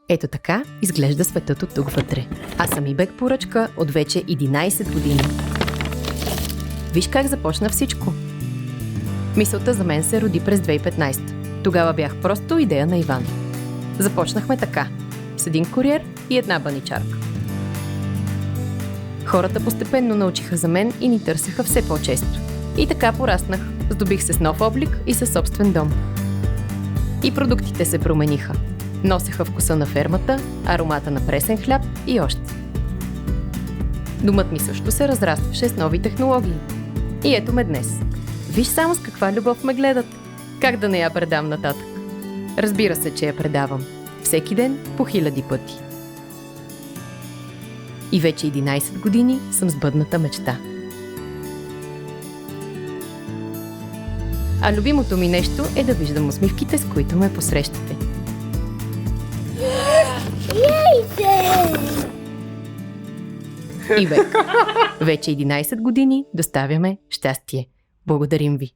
Ето така изглежда светът от тук вътре. Аз съм Ибек Поръчка от вече 11 години. Виж как започна всичко. Мисълта за мен се роди през 2015. Тогава бях просто идея на Иван. Започнахме така. С един куриер и една баничарка. Хората постепенно научиха за мен и ни търсеха все по-често. И така пораснах. Здобих се с нов облик и със собствен дом. И продуктите се промениха. Носеха вкуса на фермата, аромата на пресен хляб и още. Домът ми също се разрастваше с нови технологии. И ето ме днес. Виж само с каква любов ме гледат. Как да не я предам нататък? Разбира се, че я предавам. Всеки ден по 1000 пъти. И вече 11 години съм сбъдната мечта. А любимото ми нещо е да виждам усмивките, с които ме посрещате. Ибек. Вече 11 години доставяме щастие. Благодарим ви.